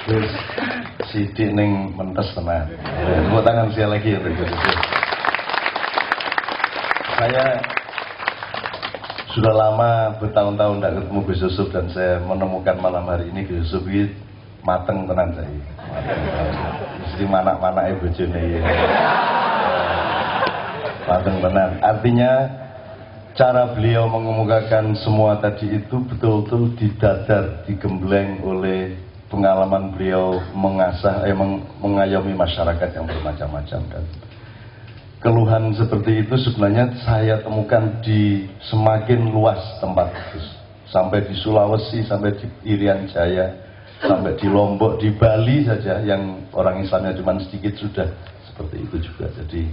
Terus sidik ning mentes tenan. Tepuk tangan sekali lagi untuk Gus Yusuf. Saya sudah lama bertahun-tahun tidak ketemu Gus Yusuf dan saya menemukan malam hari ini Gus Yusuf ini mateng tenan saya. Mesti manak-manake bojone iki. Mateng tenan. Artinya cara beliau mengemukakan semua tadi itu betul-betul didadar, digembleng oleh pengalaman beliau mengasah, mengayomi masyarakat yang bermacam-macam kan. Keluhan seperti itu sebenarnya saya temukan di semakin luas tempat itu. Sampai di Sulawesi, sampai di Irian Jaya, sampai di Lombok, di Bali saja yang orang Islamnya cuma sedikit sudah seperti itu juga. Jadi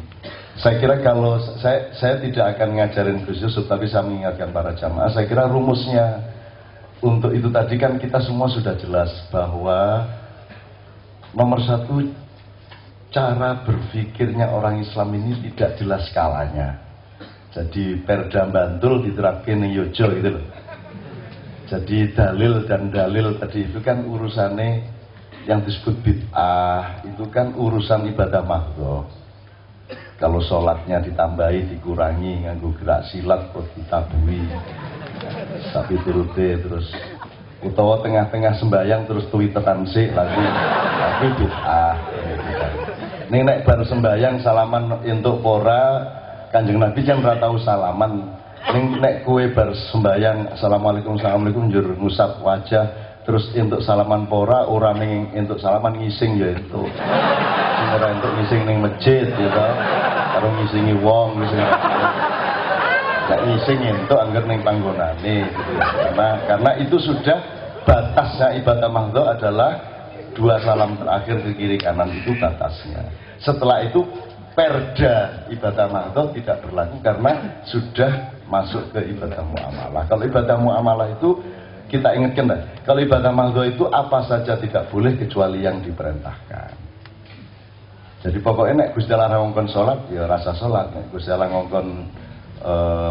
saya kira kalau saya tidak akan ngajarin Gus Yusuf, tapi saya mengingatkan para jamaah, saya kira rumusnya untuk itu tadi kan kita semua sudah jelas bahwa nomor satu, cara berpikirnya orang Islam ini tidak jelas skalanya. Jadi Perda Bantul diterapkan di Yojo gitu loh. Jadi dalil dan dalil tadi itu kan urusannya yang disebut bid'ah, itu kan urusan ibadah mahdhah. Kalau sholatnya ditambahi, dikurangi, nganggo gerak silat kok ditabui, tapi turute terus utawa tengah-tengah sembahyang terus twitteran sik lagi, tapi bid'ah. Ning nek baru sembahyang salaman entuk pora, Kanjeng Nabi kan ora tau salaman. Ning nek kowe bar sembahyang assalamualaikum njur ngusap wajah terus entuk salaman pora, ora ning entuk salaman ngising ya entuk. Sing ora entuk ngising ning masjid ya ta. Karo ngisingi wong ngising. Nek ngising entuk angger ning panggonane gitu. Karena itu sudah batasnya ibadah mahdhah adalah dua salam terakhir ke kiri kanan, itu batasnya. Setelah itu perda ibadah mahdhah tidak berlaku karena sudah masuk ke ibadah muamalah. Kalau ibadah muamalah itu kita ingatkan dah, kalau ibadah mahdhah itu apa saja tidak boleh kecuali yang diperintahkan. Jadi pokoknya nek Gusti Allah ngongkon salat ya rasa salat, nek Gusti Allah ngongkon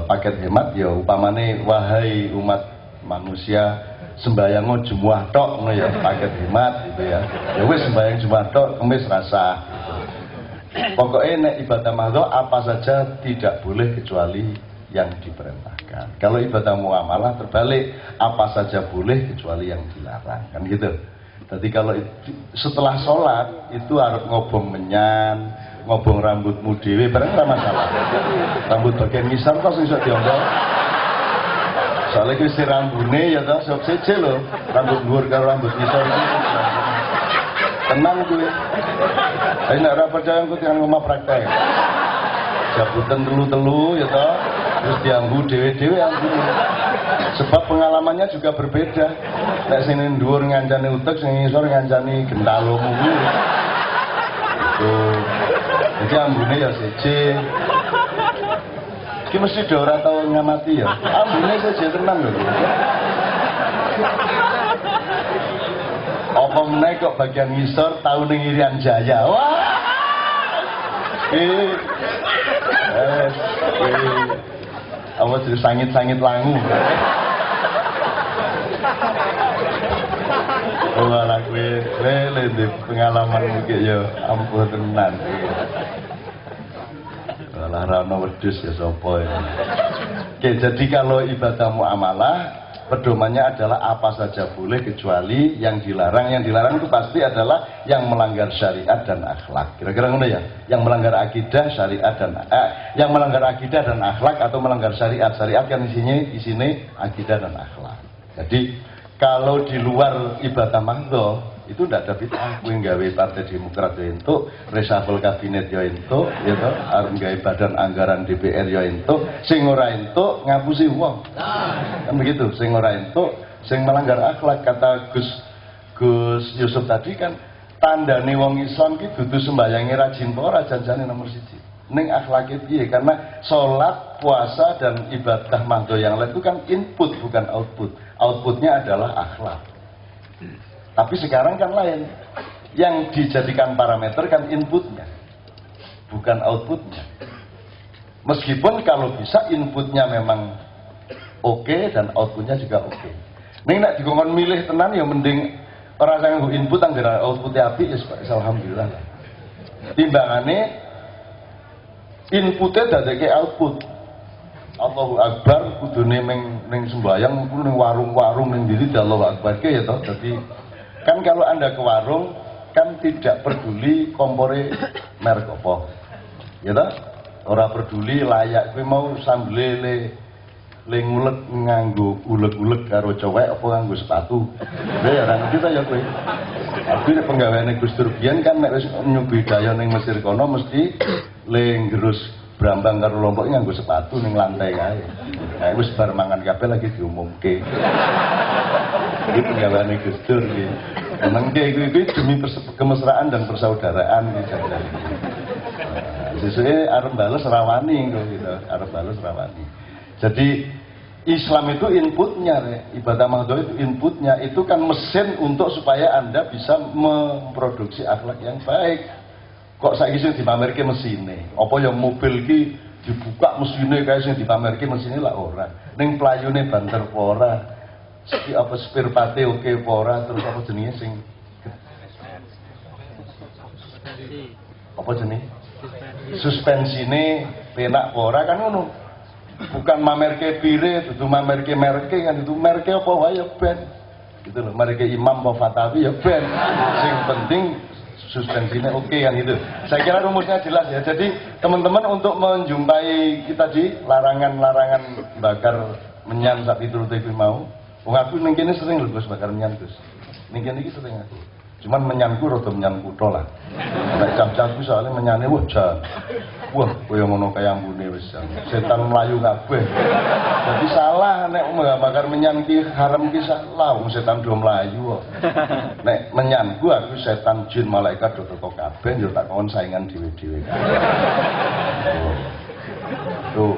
paket hemat ya upamane wahai umat manusia sembahyang jumuah tok ngono ya paket hemat gitu ya. Ya wis sembahyang jumuah tok kemis rasa. Pokoknya nek ibadah mahdhah apa saja tidak boleh kecuali yang diperintahkan. Kalau ibadah muamalah terbalik, apa saja boleh kecuali yang dilarang, kan gitu. Jadi kalau setelah sholat itu harus ngobong menyan, ngobong rambutmu dhewe, bareng ora masalah. Rambut bagian ngisor kok iso diombong. Soalnya itu si rambutnya ya tau, sok seje loh, rambut dhuwur karo rambut ngisor itu tenang gue. Saya tidak percaya aku dengan ngomong praktek. Jabutan telu-telu ya tau, terus diambu dewe-dewe ambu. Sebab pengalamannya juga berbeda. Nek sini dhuwur ngancani utek, sing ngisor ngancani gentalomu kuwi. Itu. Jadi ambune ya seje. Ki mesti do ora tau ngamati ya. Ambune seje tenan lho. Apa meneh kok bagian ngisor tau ning Irian Jaya. Wah. Apa jadi sangit-sangit langu. Wah lah lele di pengalaman mungkin ya ampun tenan. Walah rano wedhus ya sapa ya. Oke, jadi kalau ibadah muamalah pedomannya adalah apa saja boleh kecuali yang dilarang. Yang dilarang itu pasti adalah yang melanggar syariat dan akhlak. Kira-kira ngono ya. Yang melanggar akidah, syariat dan yang melanggar akidah dan akhlak atau melanggar syariat. Syariat kan isinya akidah dan akhlak. Jadi kalau di luar ibadah mahdhah itu tidak ada bid'ah. Kowe nggawe Partai Demokrat ya entuk, reshuffle kabinet ya entuk, ya toh, arep nggawe badan anggaran DPR ya entuk, sing ora entuk ngapusi wong. Kan begitu, sing ora entuk, sing melanggar akhlak. Kata Gus Yusuf tadi kan tandane wong Islam ki dudu sembayange rajin ora janjane nomor 1. Ning akhlake piye? Karena sholat, puasa dan ibadah mahdhah yang lain itu kan input bukan output. Outputnya adalah akhlak. Tapi sekarang kan lain. Yang dijadikan parameter kan inputnya, bukan outputnya. Meskipun kalau bisa inputnya memang oke dan outputnya juga oke. Ning nek dikongkon milih tenan ya mending Ora sing nggo input anggere output apik ya alhamdulillah. Timbangane inputnya dadeke output. Allahu Akbar kudune ning sembayang kudu ning warung-warung ning diri Allahu Akbar ke ya toh. Jadi kan kalau Anda ke warung kan tidak peduli kompore merek apa. Ya toh? Ora peduli layak kowe mau sambele le ngulek nganggo ulek-ulek karo cowek apa nganggo sepatu. Ya ora ngerti ta ya kowe. Tapi nek penggaweane Gus Dur biyen kan nek wis nyuguhi daya ning Mesir kono mesti le ngerus brambang karo lombok nganggo sepatu ning lantai kae. Nah wis bar mangan kabeh lagi diumumke. Iki penggaweane Gus Dur iki. Menengke iki demi kemesraan dan persaudaraan iki jane. Sesuai arep bales rawani gitu, arep bales rawani. Jadi Islam itu inputnya, ibadah mahdoh itu inputnya, itu kan mesin untuk supaya Anda bisa memproduksi akhlak yang baik. Kok saiki sing dipamerke mesine? Apa yang mobil ki dibuka mesine kae sing dipamerke mesine lah ora. Ning playune banter apa ora? Apa spare parte oke apa ora, terus apa jenenge sing apa jenenge? Suspensine penak ora kan ngono. Bukan mamerke pire, dudu mamerke merke kan, itu merke apa wae ya ben. Gitu loh, merke Imam apa Fatawi ya ben. Sing penting suspensinya oke kan itu. Saya kira rumusnya jelas ya. Jadi teman-teman untuk menjumpai kita di larangan-larangan bakar menyan sapi turut iki mau. Wong aku ning kene sering lho Gus bakar menyan Gus. Ning kene iki sering aku. Cuman menyanku rada menyan kutho lah. Nek jam-jamku soalnya menyane wah kaya ngono kaya ambune wis setan mlayu kabeh. Jadi salah nek bakar menyan ki haram ki salah wong setan do mlayu kok. Nek menyanku aku setan jin malaikat do teko kabeh yo tak kon saingan dhewe-dhewe. Tuh.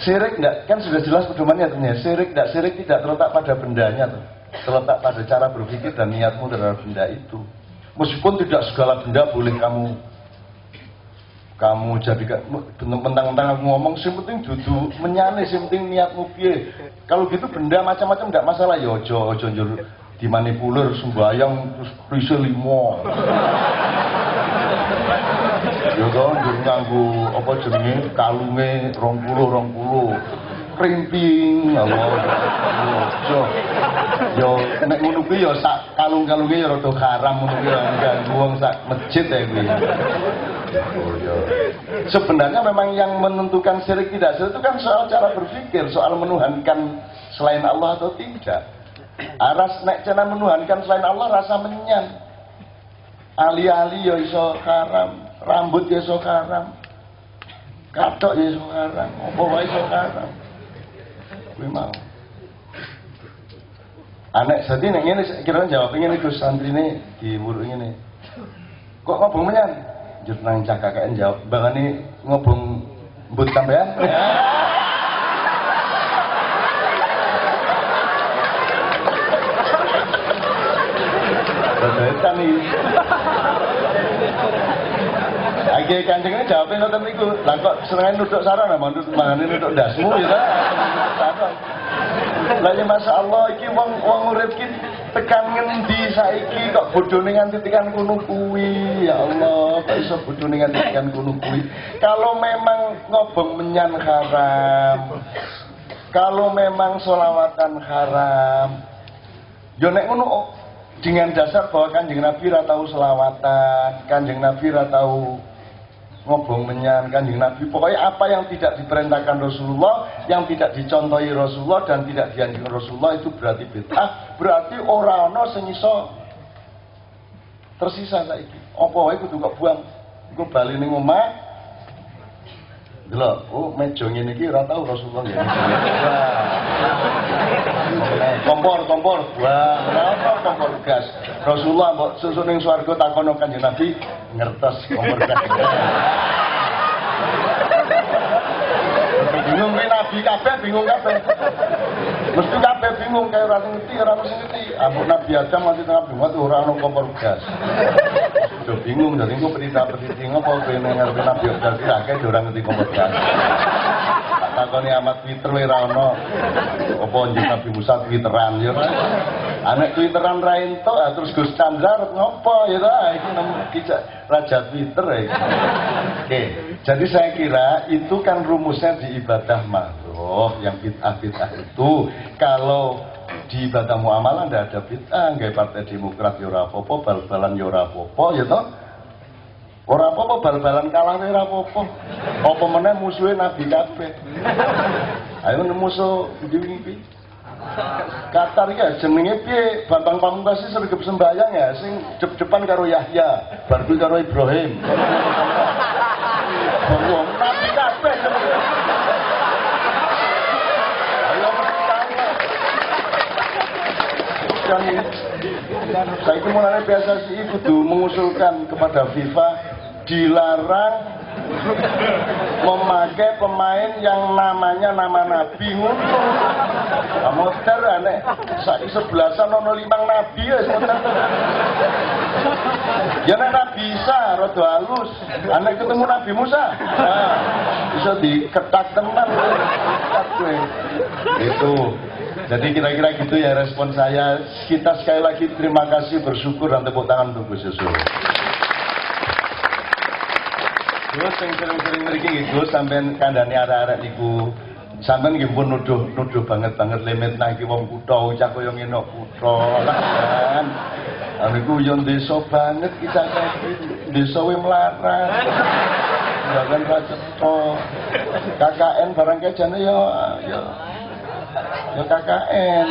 Syirik enggak kan sudah jelas pedomannya tentunya. Syirik tidak terletak pada bendanya tuh. Terletak pada cara berpikir dan niatmu terhadap benda itu. Meskipun tidak segala benda boleh kamu jadikan mentang-mentang aku ngomong sing penting dudu menyane sing penting niatmu piye. Kalau gitu benda macam-macam enggak masalah ya aja njur dimanipulir sembayang terus riso limo. Ya kan njur nganggo apa jenenge kalunge 20 krimping Allah. Yo nek ngono kuwi yo sak kalung-kalunge yo rada haram ngono kuwi ganggu wong sak masjid ya kuwi. Sebenarnya memang yang menentukan syirik tidak syirik itu kan soal cara berpikir, soal menuhankan selain Allah atau tidak. Aras nek cara menuhankan selain Allah rasa menyan. Ali-ali ya iso haram, rambut ya iso haram. Kathok ya iso haram, apa wae iso haram. Kuwi mau. Anek sedih nek ngene kira jawab ngene Gus santrine diwuruk ngene. Kok ngobong menyan? Njur nang cah kakeken jawab, "Bangane ngobong mbut sampean?" Beneran iki. Lagi kancingnya jawabnya ngoten niku. Lah kok senengane nuduk saran ama mangane nuduk dasmu ya ta. Lah ya masyaallah iki wong urip ki tekan ngendi saiki kok bodhone nganti tekan kono kuwi. Ya Allah, kok iso bodhone nganti tekan kono kuwi. Kalau memang ngobong menyan haram. Kalau memang sholawatan haram. Yo nek ngono dengan dasar bahwa Kanjeng Nabi ra tau selawatan, Kanjeng Nabi ra tau ngobong menyan, Kanjeng Nabi pokoknya apa yang tidak diperintahkan Rasulullah, yang tidak dicontohi Rasulullah dan tidak dianjurkan Rasulullah itu berarti bid'ah, berarti ora ana sing iso tersisa saiki. Apa wae kudu kok buang. Iku bali ning omah. Delok, oh meja ngene iki ora tau Rasulullah ngene. Kompor, wah, apa kompor gas. Rasulullah mbok susuk ning swarga takono Kanjeng Nabi ngertos kompor gas. Bingung kuwi Nabi kabeh bingung kabeh. Mesti kabeh bingung kaya ora ngerti, ora ngerti. Ampun Nabi Adam mati tengah bingung ora ono kompor gas. Udah bingung dari berita ngopo kowe ning ngarepe Nabi Adam iki akeh ora ngerti kompor gas. Tak takoni amat Twitter wae ra ono. Apa njen Nabi Musa Twitteran ya. Anak Twitteran ra entuk terus Gus Chandra ngopo ya ta iki kijak raja Twitter ya. Oke, jadi saya kira itu kan rumusnya di ibadah makruh yang bid'ah itu. Kalau di ibadah muamalah ndak ada bid'ah, nggak Partai Demokrat ya ora apa-apa, bal-balan ya ora apa-apa ya toh. Ora apa-apa bal-balan kalah ora apa-apa. Apa meneh musuhe Nabi kabeh. Ayo musuh ndi Qatar ya jenenge piye? Bambang Pamungkas sregep sembayang ya sing depan karo Yahya, bar kuwi karo Ibrahim. Wong Nabi kabeh. Ayo dan saya mulai biasa sih kudu mengusulkan kepada FIFA dilarang memakai pemain yang namanya nama Nabi ngono. Motor aneh saiki 11-an ono 5 nabi ya motor. Ya nek Nabi Isa rada halus, anek ketemu Nabi Musa. Nah, bisa diketak tenan kowe. Itu. Jadi kira-kira gitu ya respon saya. Kita sekali lagi terima kasih, bersyukur dan tepuk tangan untuk Gus Yusuf. Gus sing sering-sering mriki nggih Gus sampean kandhane arek-arek niku sampean nggih pun nuduh banget limit nah iki wong kutha cah kaya ngene kutha lah kan. Niku yo desa banget kita desa we melarat. Jangan kacetho. KKN barang kejane yo KKN.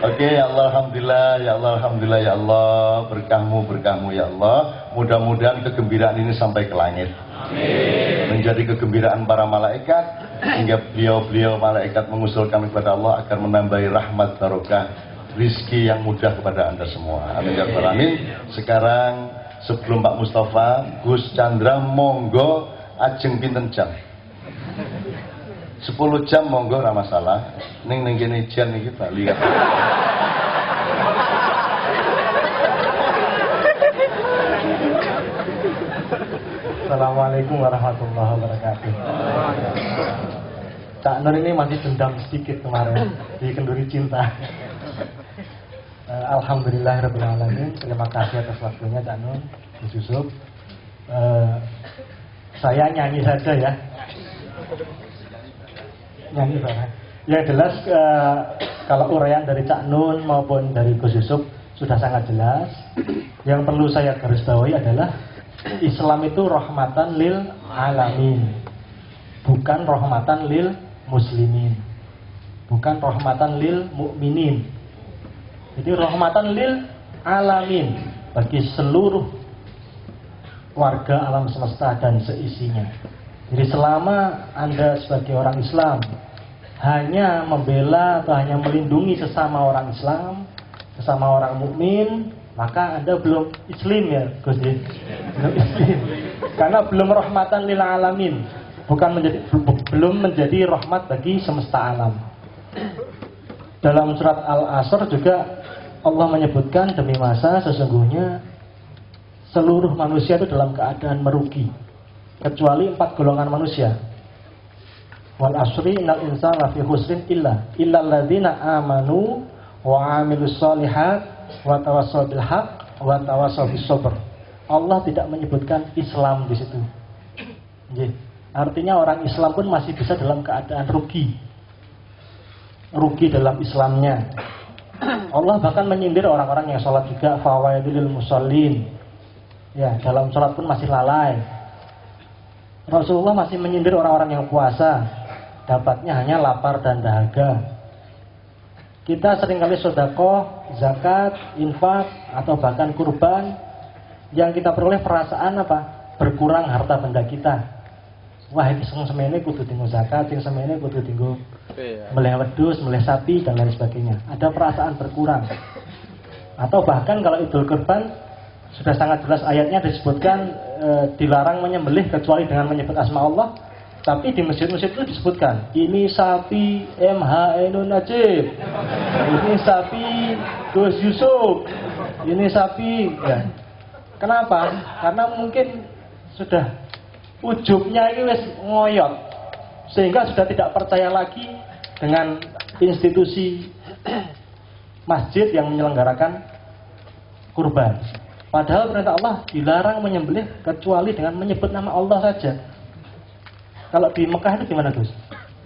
Oke, ya Allah, alhamdulillah, ya Allah, alhamdulillah, ya Allah, berkahmu, ya Allah. Mudah-mudahan kegembiraan ini sampai ke langit. Amin. Menjadi kegembiraan para malaikat, hingga beliau malaikat mengusulkan kepada Allah agar menambahi rahmat barokah, rizki yang mudah kepada Anda semua. Amin ya rabbal alamin. Sekarang sebelum Pak Mustafa, Gus Chandra monggo ajeng pinten jam? 10 jam monggo ora masalah. Ning kene jan iki Bali kan. Assalamualaikum warahmatullahi wabarakatuh. Cak Nur ini masih dendam sedikit kemarin di kenduri cinta. Alhamdulillahirabbil alamin. Terima kasih atas waktunya Cak Nur, Gus Yusuf. Saya nyanyi saja ya. Nyanyi Pak. Yang jelas kalau uraian dari Cak Nun maupun dari Gus Yusuf sudah sangat jelas. Yang perlu saya garis bawahi adalah Islam itu rahmatan lil alamin, bukan rahmatan lil muslimin, bukan rahmatan lil mukminin. Jadi rahmatan lil alamin, bagi seluruh warga alam semesta dan seisinya. Jadi selama Anda sebagai orang Islam hanya membela atau hanya melindungi sesama orang Islam, sesama orang mukmin, maka Anda belum Islam ya Gus. Belum Islam. Karena belum rahmatan lil alamin, belum menjadi rahmat bagi semesta alam. Dalam surat Al-Asr juga Allah menyebutkan demi masa sesungguhnya seluruh manusia itu dalam keadaan merugi kecuali 4 golongan manusia. Wal asri innal insana lafi khusrin illa alladzina amanu wa amilus solihat wa tawassaw bil haqq wa tawassaw bis sabr. Allah tidak menyebutkan Islam di situ. Artinya orang Islam pun masih bisa dalam keadaan rugi dalam Islamnya. Allah bahkan menyindir orang-orang yang sholat juga, fawaidul musallin. Ya, dalam sholat pun masih lalai. Rasulullah masih menyindir orang-orang yang puasa, dapatnya hanya lapar dan dahaga. Kita seringkali sedekah, zakat, infak, atau bahkan kurban, yang kita peroleh perasaan apa? Berkurang harta benda kita. Wah, ini semene kudu tinggal zakat, yang semene kudu tinggal meleh wedhus, meleh sapi, dan lain sebagainya. Ada perasaan berkurang. Atau bahkan kalau Idul Kurban, sudah sangat jelas ayatnya disebutkan dilarang menyembelih kecuali dengan menyebut asma Allah. Tapi di masjid-masjid itu disebutkan, ini sapi MHNU Najib, ini sapi Gus Yusuf, ini sapi ya. Kenapa? Karena mungkin sudah ujubnya ini wis ngoyot, sehingga sudah tidak percaya lagi dengan institusi masjid yang menyelenggarakan kurban. Padahal perintah Allah dilarang menyembelih kecuali dengan menyebut nama Allah saja. Kalau di Mekah itu gimana Gus?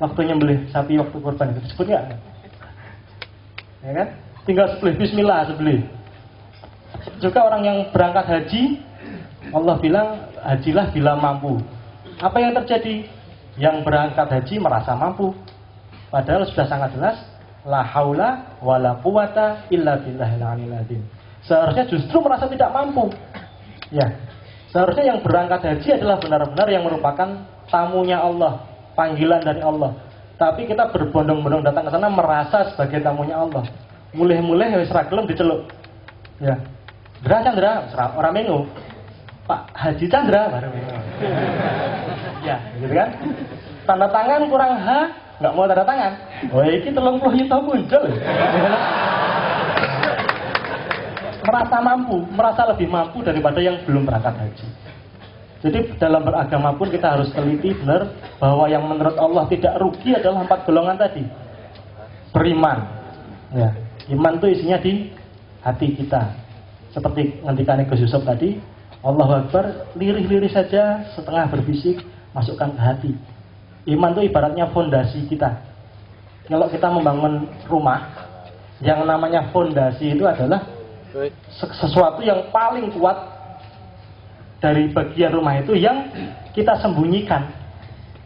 Waktu nyembelih sapi waktu kurban itu disebut nggak? Ya kan? Tinggal sebelih Bismillah sebelih. Juga orang yang berangkat haji, Allah bilang hajilah bila mampu. Apa yang terjadi? Yang berangkat haji merasa mampu. Padahal sudah sangat jelas, la haula wala quwata illa billahil aliyil azim. Seharusnya justru merasa tidak mampu. Ya, seharusnya yang berangkat haji adalah benar-benar yang merupakan tamunya Allah, panggilan dari Allah. Tapi kita berbondong-bondong datang ke sana merasa sebagai tamunya Allah. Mulai-mulai wis ra gelem diceluk. Ya. Chandra, orang mengu. Pak Haji Chandra baru mengu. Ya, gitu kan? Tanda tangan kurang H, nggak mau tanda tangan. Oh, iki 30 juta muncul. Merasa mampu, merasa lebih mampu daripada yang belum berangkat haji. Jadi dalam beragama pun kita harus teliti benar bahwa yang menurut Allah tidak rugi adalah 4 golongan tadi. Beriman. Ya, iman itu isinya di hati kita. Seperti ngendikan Gus Yusuf tadi, Allahu Akbar, lirih-lirih saja setengah berbisik, masukkan ke hati. Iman itu ibaratnya fondasi kita. Kalau kita membangun rumah, yang namanya fondasi itu adalah sesuatu yang paling kuat dari bagian rumah itu yang kita sembunyikan.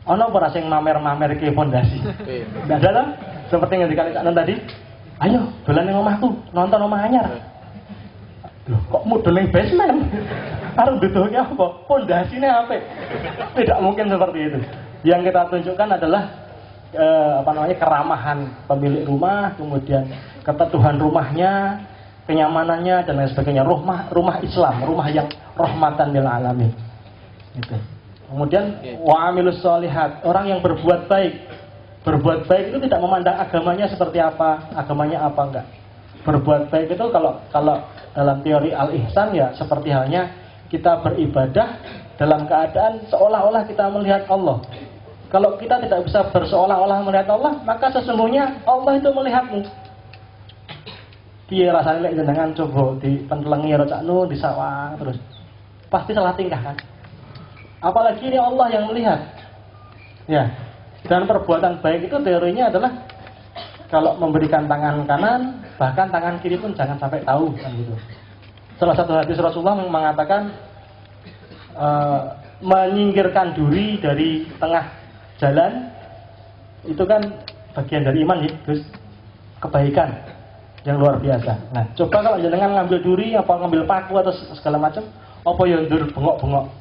Ono ora sing mamer-mamer ke fondasi. Enggak ada lah. Seperti yang dikatakan tadi, ayo dolan ning omahku, nonton omah anyar. Loh, kok mudun ning basement? Arep duduke apa? Fondasine apa? Tidak mungkin seperti itu. Yang kita tunjukkan adalah keramahan pemilik rumah, kemudian keteduhan rumahnya, kenyamanannya dan lain sebagainya. Rumah Islam, rumah yang rahmatan lil alamin. Gitu. Kemudian wa amilus sholihat, orang yang berbuat baik. Berbuat baik itu tidak memandang agamanya seperti apa, agamanya apa enggak. Berbuat baik itu kalau dalam teori al-ihsan ya seperti halnya kita beribadah dalam keadaan seolah-olah kita melihat Allah. Kalau kita tidak bisa berseolah-olah melihat Allah, maka sesungguhnya Allah itu melihatmu. Piye rasane lek jenengan coba dipentelengi karo Cak Nun di sawah terus pasti salah tingkah kan. Apalagi ini Allah yang melihat. Ya. Dan perbuatan baik itu teorinya adalah kalau memberikan tangan kanan, bahkan tangan kiri pun jangan sampai tahu kan gitu. Salah satu hadis Rasulullah mengatakan menyingkirkan duri dari tengah jalan itu kan bagian dari iman ya, Gus. Kebaikan yang luar biasa. Nah, coba kalau jenengan ngambil duri apa ngambil paku atau segala macam, apa yang ndur bengok-bengok.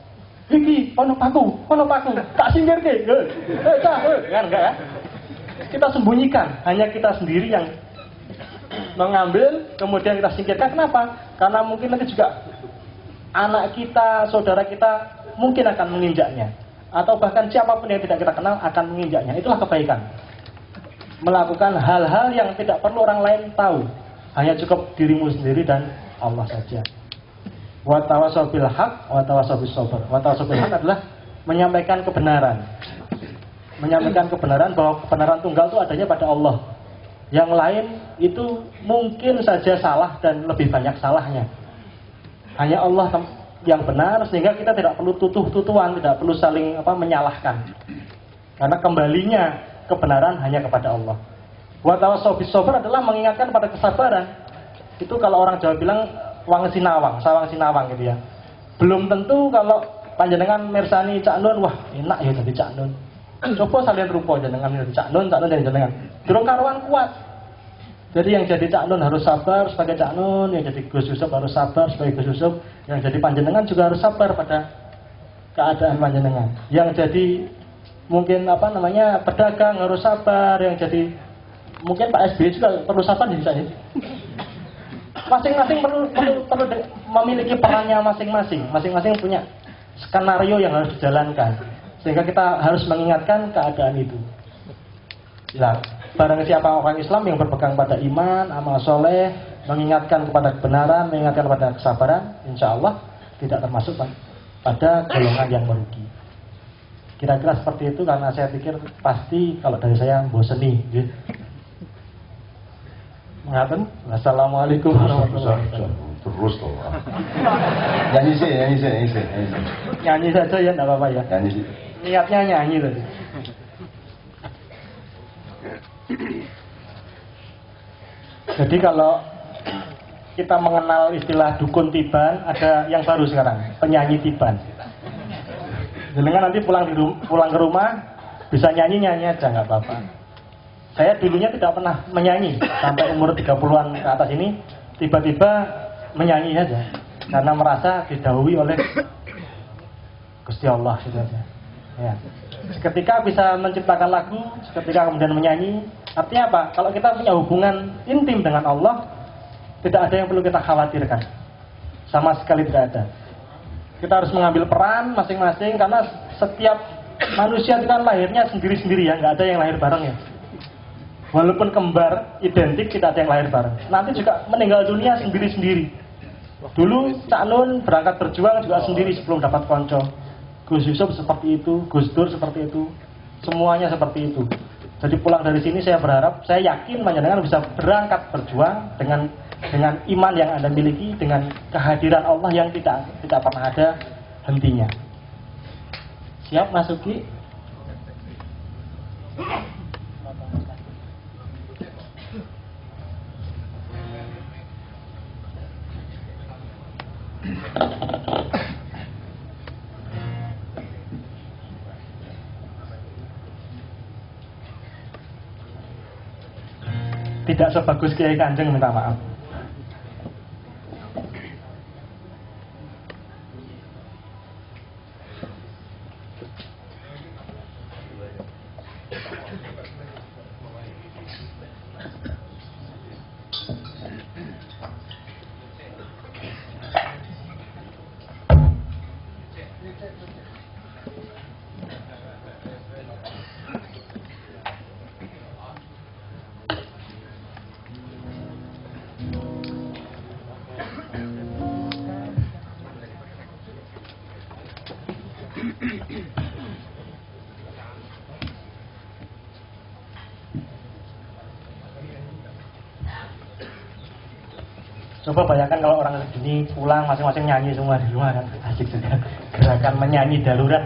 Iki ono paku, tak singkirke. Kan enggak ya? Kita sembunyikan, hanya kita sendiri yang mengambil, kemudian kita singkirkan. Kenapa? Karena mungkin nanti juga anak kita, saudara kita mungkin akan menginjaknya. Atau bahkan siapapun yang tidak kita kenal akan menginjaknya. Itulah kebaikan. Melakukan hal-hal yang tidak perlu orang lain tahu. Hanya cukup dirimu sendiri dan Allah saja. Wa tawasaw bil haq, wa tawasaw bis sabr. Wa tawasaw bil haq adalah menyampaikan kebenaran. Menyampaikan kebenaran bahwa kebenaran tunggal itu adanya pada Allah. Yang lain itu mungkin saja salah dan lebih banyak salahnya. Hanya Allah yang benar, sehingga kita tidak perlu tutuh-tutuhan, tidak perlu saling menyalahkan. Karena kembalinya kebenaran hanya kepada Allah. Wa tawasaw bis sabr adalah mengingatkan pada kesabaran. Itu kalau orang Jawa bilang wang sinawang, sawang sinawang gitu ya. Belum tentu kalau panjenengan mirsani Cak Nun, wah enak ya jadi Cak Nun. Coba salin rupa jenengan jadi Cak Nun jadi jenengan. Durung karuan kuat. Jadi yang jadi Cak Nun harus sabar sebagai Cak Nun, yang jadi Gus Yusuf harus sabar sebagai Gus Yusuf, yang jadi panjenengan juga harus sabar pada keadaan panjenengan. Yang jadi mungkin pedagang harus sabar, yang jadi mungkin Pak SBY juga perlu sabar di sana. Masing-masing perlu memiliki perannya masing-masing. Masing-masing punya skenario yang harus dijalankan. Sehingga kita harus mengingatkan keadaan itu. Nah, barang siapa orang Islam yang berpegang pada iman, amal soleh, mengingatkan kepada kebenaran, mengingatkan kepada kesabaran, insya Allah tidak termasuk pada golongan yang merugi. Kira-kira seperti itu karena saya pikir pasti kalau dari saya boseni. Gitu. Mengaten. Assalamualaikum warahmatullahi wabarakatuh. Terus toh. Nyanyi sih. Nyanyi saja ya, enggak apa-apa ya. Nyanyi sih. Niatnya nyanyi tadi. Jadi kalau kita mengenal istilah dukun tiban, ada yang baru sekarang, penyanyi tiban. Jenengan nanti pulang ke rumah bisa nyanyi aja nggak apa-apa. Saya dulunya tidak pernah menyanyi sampai umur 30-an ke atas ini, tiba-tiba menyanyi saja karena merasa didahului oleh Gusti Allah gitu aja. Ya. Ketika bisa menciptakan lagu, ketika kemudian menyanyi, artinya apa? Kalau kita punya hubungan intim dengan Allah, tidak ada yang perlu kita khawatirkan. Sama sekali tidak ada. Kita harus mengambil peran masing-masing karena setiap manusia itu kan lahirnya sendiri-sendiri ya, nggak ada yang lahir bareng ya. Walaupun kembar, identik, tidak ada yang lahir bareng. Nanti juga meninggal dunia sendiri-sendiri. Dulu Cak Nun berangkat berjuang juga sendiri sebelum dapat konco. Gus Yusuf seperti itu, Gus Dur seperti itu, semuanya seperti itu. Jadi pulang dari sini saya berharap, saya yakin panjenengan bisa berangkat berjuang dengan iman yang Anda miliki, dengan kehadiran Allah yang tidak pernah ada hentinya. Siap masuki? Tidak sebagus Kiai Kanjeng, minta maaf. Coba bayangkan kalau orang segini pulang masing-masing nyanyi semua di rumah kan asik juga. Gerakan menyanyi darurat.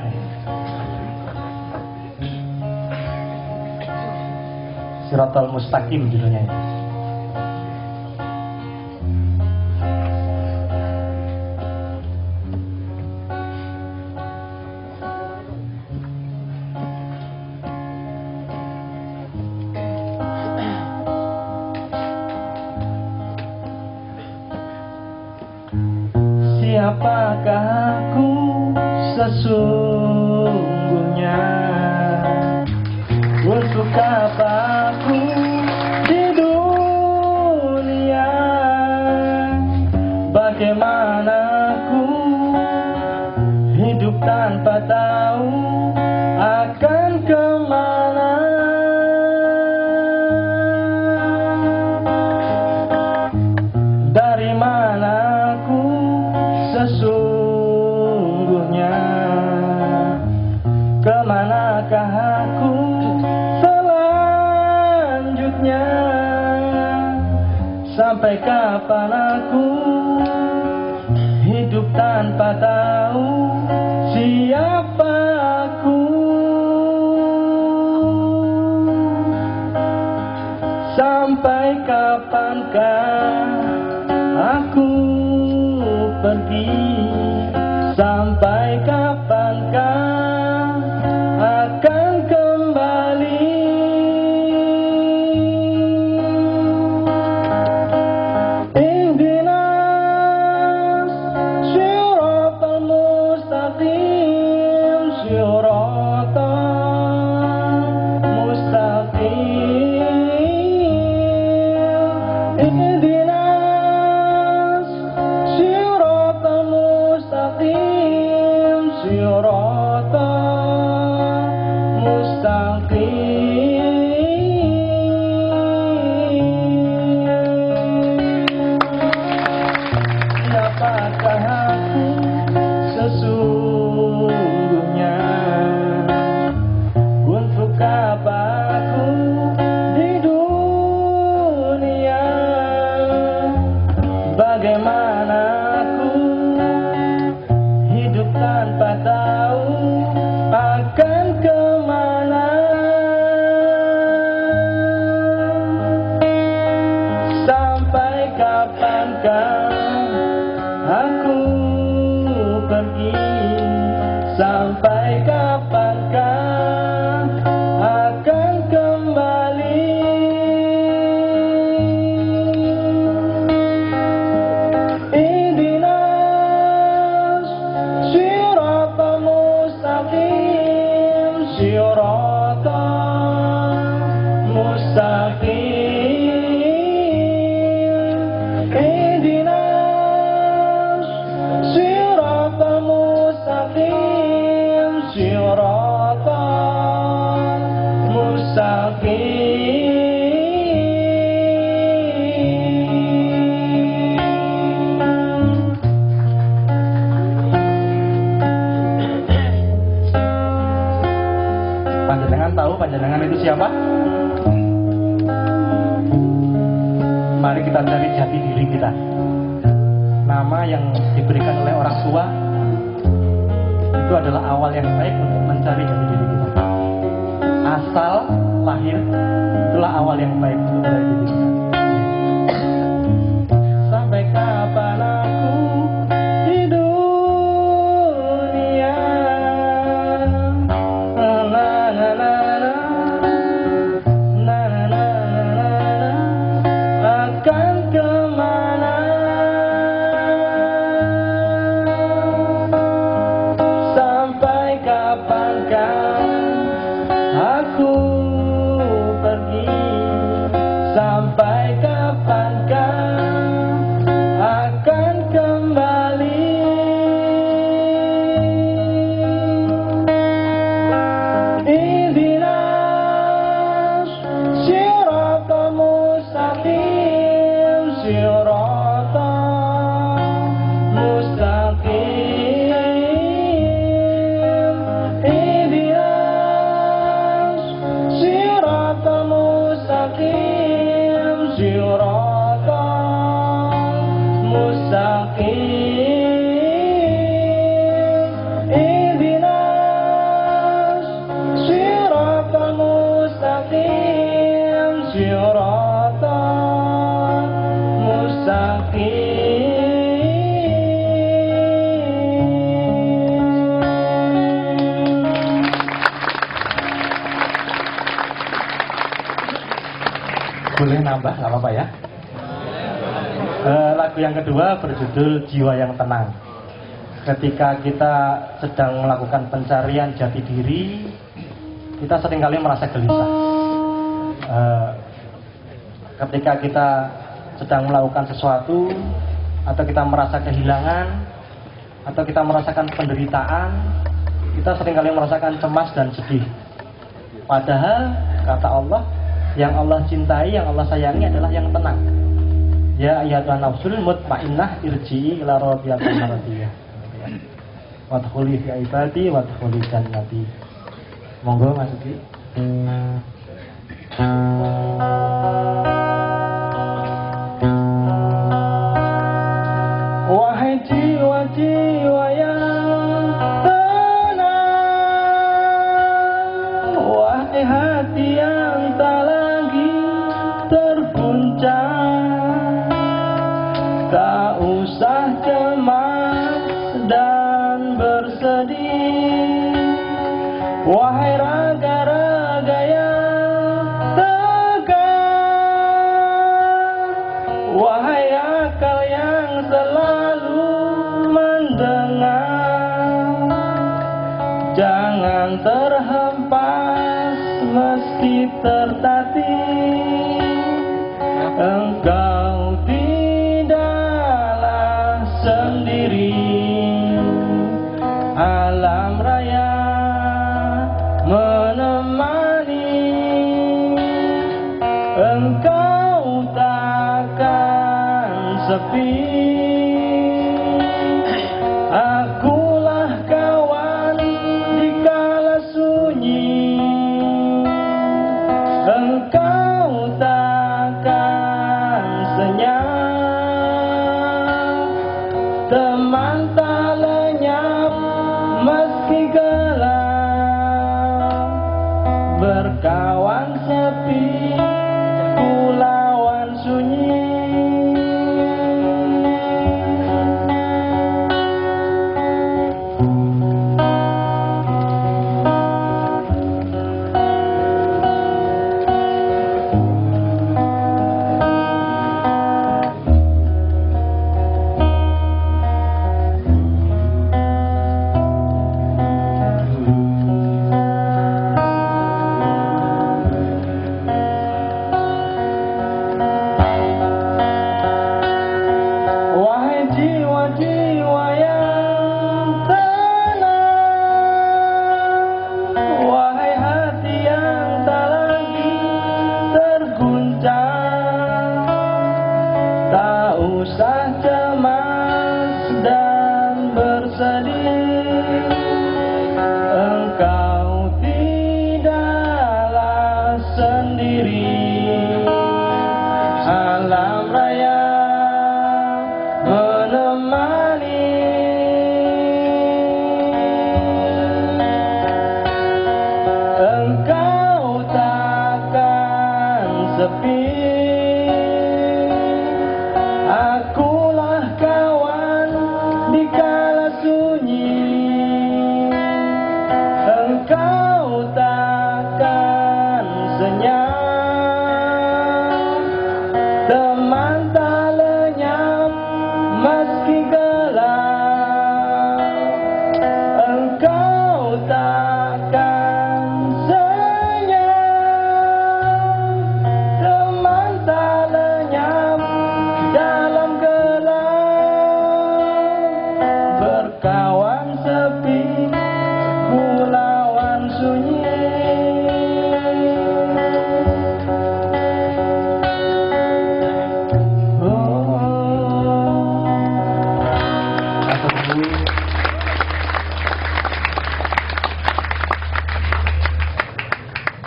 Siratal Mustaqim judulnya. Siapakah aku sesungguhnya? Untuk apa aku di dunia? Bagaimana aku hidup tanpa tahu akan kemana? Dari mana aku sesungguhnya? Kemanakah aku selanjutnya? Sampai kapan aku hidup tanpa tahu siapa aku? Sampai kapankah aku pergi? Sampai kapankah akan kembali? Ihdinas siratal mustaqim, siratal mustaqim. Ihdinas siratal mustaqim, siratal mustaqim. Siapakah aku sesungguhnya? bagaimana aku hidup tanpa tahu akan kemana. Sampai kapankah aku pergi? Sampai kapankah akan kembali? Ihdinas siratal mustaqim, siratal mustaqim. Ihdinas siratal mustaqim, siratal mustaqim. Panjenengan tahu panjenengan itu siapa? Mari kita cari jati diri kita. Nama yang diberikan oleh orang tua itu adalah awal yang baik untuk mencari jati diri kita. Asal lahir itulah awal yang baik untuk mencari diri kita. Sampai kapan aku di dunia? Na na na na na na na na akan kemana? Sampai kapankah aku pergi? Sampai kapankah akan kembali? Ihdinas siratal mustaqim, siratal mustaqim. Ihdinas siratal mustaqim, siratal mustaqim. Ihdinas siratal mustaqim, siratal mustaqim. Boleh nambah, nggak apa-apa ya. Lagu yang kedua berjudul Jiwa yang Tenang. Ketika kita sedang melakukan pencarian jati diri, kita seringkali merasa gelisah. Ketika kita sedang melakukan sesuatu, atau kita merasa kehilangan, atau kita merasakan penderitaan, kita seringkali merasakan cemas dan sedih. Padahal kata Allah, yang Allah cintai, yang Allah sayangi adalah yang tenang. Ya ayyatuhan nafsul mutmainnah irji'i ila rabbika maradiyah. Wadkhuli fi ibadi wadkhuli jannati. Monggo Mas Uki. Wahai jiwa-jiwa yang tenang, wahai hati yang tak lagi terguncang, tak usah cemas dan bersedih. Wahai raga-raga yang tegar, wahai akal yang selalu mendengar, jangan terhempas meski tertatih. Engkau tidaklah sendiri, alam raya menemani. Engkau takkan sepi. Akulah kawan di kala sunyi. Engkau takkan senyap. berkawan sepi, ku lawan sunyi.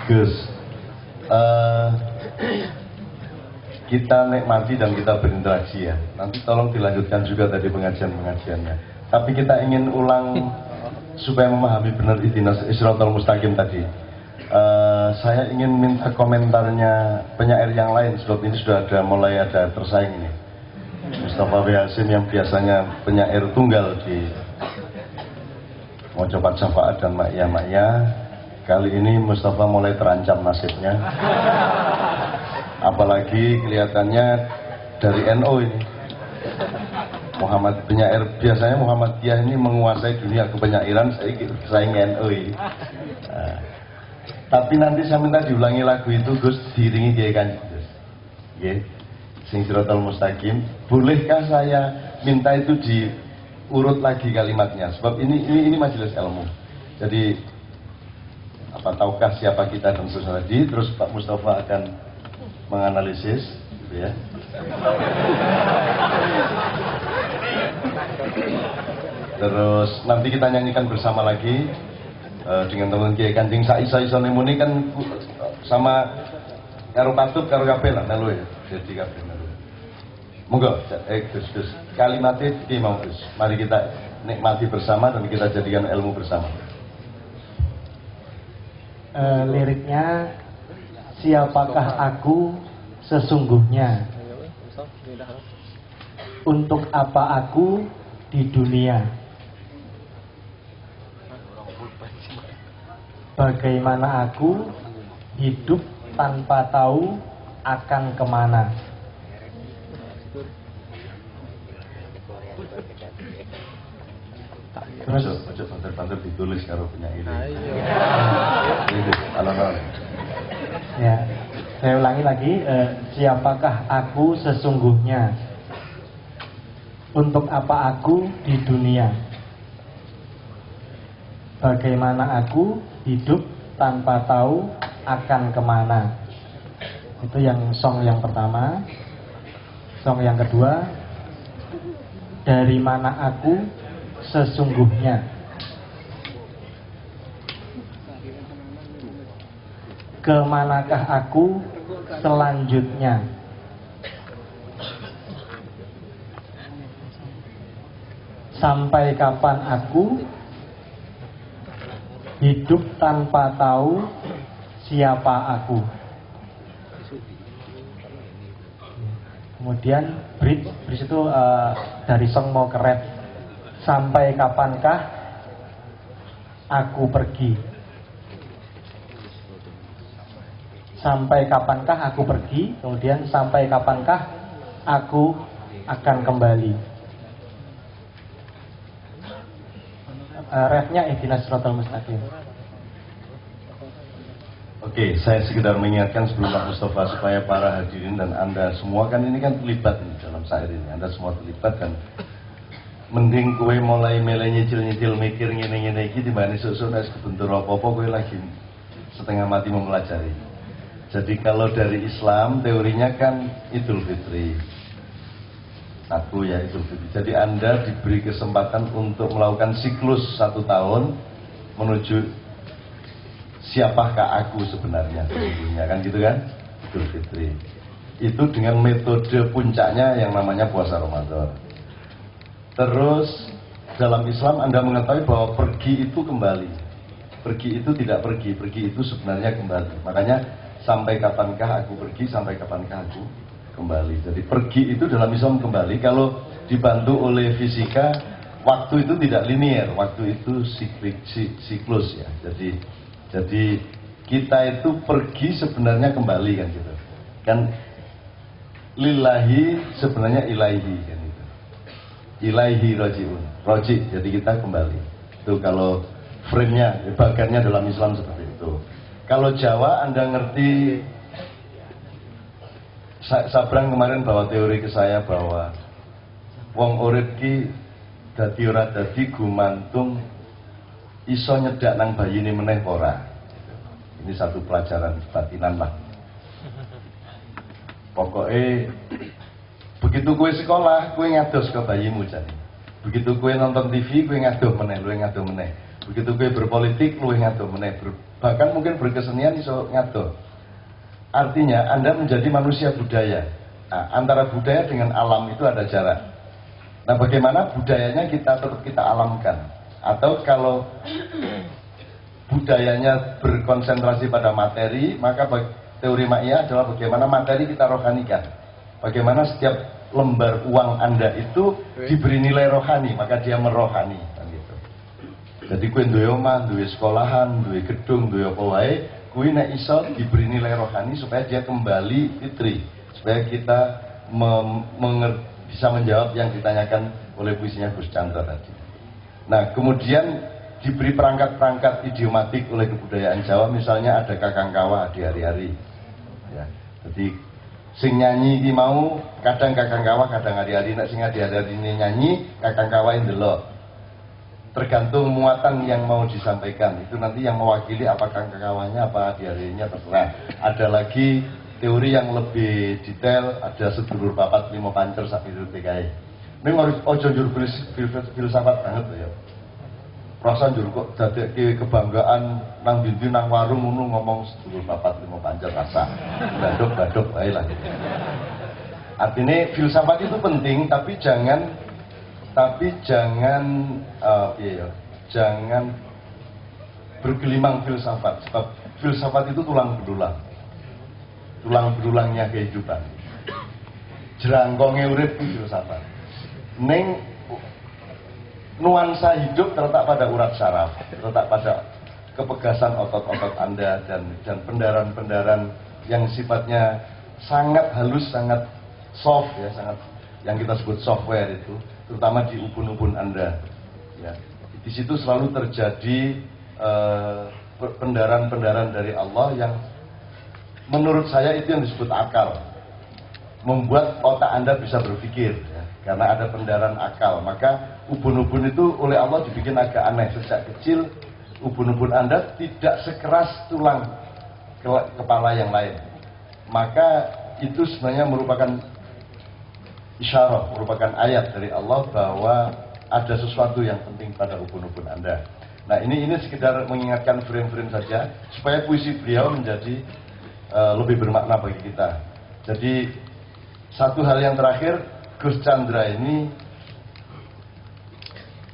Gus, kita nikmati dan kita berinteraksi ya. Nanti tolong dilanjutkan juga tadi pengajian-pengajiannya. Tapi kita ingin ulang supaya memahami benar ihdinas siratal mustaqim tadi. Saya ingin minta komentarnya penyair yang lain sebab ini sudah mulai ada tersaing ini. Mustafa W. Hasim yang biasanya penyair tunggal di Mojopat Syafaat dan Makya. Kali ini Mustafa mulai terancam nasibnya. Apalagi kelihatannya dari NU ini. Muhammad penyair biasanya Muhammadiyah ini menguasai dunia kepenyairan, saya saing NU ini. Tapi nanti saya minta diulangi lagu itu Gus, diiringi Kiai Kanjeng Gus. Nggih. Sing Siratal Mustaqim. Bolehkah saya minta itu diurut lagi kalimatnya? Sebab ini majelis ilmu. Jadi apa tahukah siapa kita dan sesuatu tadi, terus Pak Mustafa akan menganalisis gitu ya. Terus nanti kita nyanyikan bersama lagi dengan teman Kiai Kanjeng Isa Nemuni kan sama karo patut karo kabeh lah melu ya. Jadi kabeh melu. Monggo Gus kalimatnya iki mau Gus. Mari kita nikmati bersama dan kita jadikan ilmu bersama. Liriknya, siapakah aku sesungguhnya, untuk apa aku di dunia, bagaimana aku hidup tanpa tahu akan kemana. Terus ojo banter-banter ditulis karo penyair. Ya, saya ulangi lagi, siapakah aku sesungguhnya, untuk apa aku di dunia, bagaimana aku hidup tanpa tahu akan kemana. Itu yang song yang pertama. Song yang kedua, dari mana aku sesungguhnya, kemanakah aku selanjutnya, sampai kapan aku hidup tanpa tahu siapa aku. Kemudian bridge itu dari song mau ke rap. Sampai kapankah aku pergi? Sampai kapankah aku pergi? Kemudian sampai kapankah aku akan kembali? Refnya ihdinas siratal mustaqim. Oke, saya sekedar mengingatkan sebelum Pak Mustafa supaya para hadirin dan Anda semua kan ini kan terlibat ini dalam syair ini. Anda semua terlibat dan mending kue mulai mulai nyicil mikir ngene-ngene iki timbang esuk-esuk nek kebentur apa-apa kue lagi setengah mati mempelajari. Jadi kalau dari Islam teorinya kan Idul Fitri. Satu ya Idul Fitri. Jadi Anda diberi kesempatan untuk melakukan siklus 1 tahun menuju siapakah aku sebenarnya sesungguhnya, kan gitu kan? Idul Fitri. Itu dengan metode puncaknya yang namanya puasa Ramadan. Terus dalam Islam Anda mengetahui bahwa pergi itu kembali. Pergi itu tidak pergi itu sebenarnya kembali. Makanya sampai kapankah aku pergi, sampai kapankah aku kembali. Jadi pergi itu dalam Islam kembali. Kalau dibantu oleh fisika, waktu itu tidak linear, waktu itu siklus ya. Jadi kita itu pergi sebenarnya kembali kan gitu. Kan lillahi sebenarnya ilaihi kan gitu. Ilaihi rojiun. Roji, jadi kita kembali. Itu kalau frame-nya, bagiannya dalam Islam seperti itu. Kalau Jawa Anda ngerti, Sabrang kemarin bawa teori ke saya bahwa wong urip ki dadi ora dadi gumantung iso nyedak nang bayine meneh ora. Ini satu pelajaran batinan lah. Pokoknya begitu kue sekolah, kue ngados ke bayimu jadi. Begitu kue nonton TV, kue ngadoh meneh, luwe ngadoh meneh. Begitu kue berpolitik, luwe ngadoh meneh. Bahkan mungkin berkesenian iso ngadoh. Artinya Anda menjadi manusia budaya. Nah, antara budaya dengan alam itu ada jarak. Nah, bagaimana budayanya tetap kita alamkan? Atau kalau budayanya berkonsentrasi pada materi, maka teori Ma'iyah adalah bagaimana materi kita rohanikan. Bagaimana setiap lembar uang Anda itu diberi nilai rohani, maka dia merohani. Gitu. Jadi kue duwe omah, duwe sekolahan, duwe gedung, duwe apa wae, kue nek iso diberi nilai rohani supaya dia kembali fitri, supaya kita bisa menjawab yang ditanyakan oleh puisinya Gus Chandra tadi. Nah, kemudian diberi perangkat-perangkat idiomatik oleh kebudayaan Jawa, misalnya ada kakang kawa di hari-hari. Ya, jadi sing nyanyi iki mau kadang kakang kawa, kadang hari-hari. Nek sing hari-hari ini nyanyi, kakang kawa ndelok. Tergantung muatan yang mau disampaikan. Itu nanti yang mewakili apakah kakang kawanya apa hari-harinya terserah. Ada lagi teori yang lebih detail, ada sedulur papat lima pancer sak pirut PKI. Ini harus ojo njur filsafat banget ya. Perasaan juru kok dadekke kebanggaan nang dindi nang warung ngono ngomong sedulur papat lima pancer rasa. Badok bae lah. Artinya filsafat itu penting, tapi jangan jangan bergelimang filsafat. Sebab filsafat itu tulang belulangnya kehidupan. Jerangkonge urip itu filsafat. Ning nuansa hidup terletak pada urat saraf, terletak pada kepegasan otot-otot Anda dan pendaran-pendaran yang sifatnya sangat halus, sangat soft ya, sangat yang kita sebut software itu, terutama di ubun-ubun Anda. Ya. Di situ selalu terjadi pendaran-pendaran dari Allah yang menurut saya itu yang disebut akal, membuat otak Anda bisa berpikir. Ya. Karena ada pendaran akal, maka ubun-ubun itu oleh Allah dibikin agak aneh. Sejak kecil ubun-ubun Anda tidak sekeras tulang kepala yang lain. Maka itu sebenarnya merupakan isyarat, merupakan ayat dari Allah bahwa ada sesuatu yang penting pada ubun-ubun Anda. Nah, ini sekedar mengingatkan frame-frame saja supaya puisi beliau menjadi lebih bermakna bagi kita. Jadi satu hal yang terakhir, Gus Chandra ini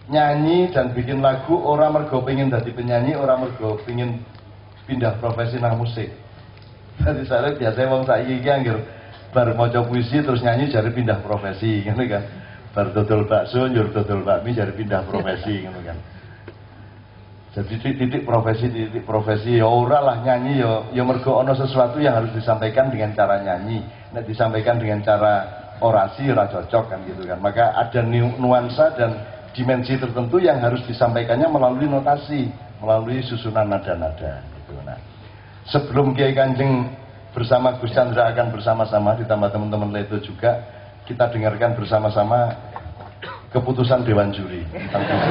nyanyi dan bikin lagu orang mergo pengen dadi penyanyi, orang mergo pengen pindah profesi nang musik. Jadi saya biasanya wong saiki iki anggere bar maca puisi terus nyanyi jare pindah profesi ngono kan. Bar dodol bakso njur dodol bakmi jare pindah profesi ngono kan. Jadi titik profesi ya ora lah nyanyi ya mergo ana sesuatu yang harus disampaikan dengan cara nyanyi. Nek disampaikan dengan cara orasi ora cocok kan gitu kan. Maka ada nuansa dan dimensi tertentu yang harus disampaikannya melalui notasi, melalui susunan nada-nada gitu. Nah, sebelum Kiai Kanjeng bersama Gus Chandra akan bersama-sama ditambah teman-teman Leto juga, kita dengarkan bersama-sama keputusan Dewan Juri tentang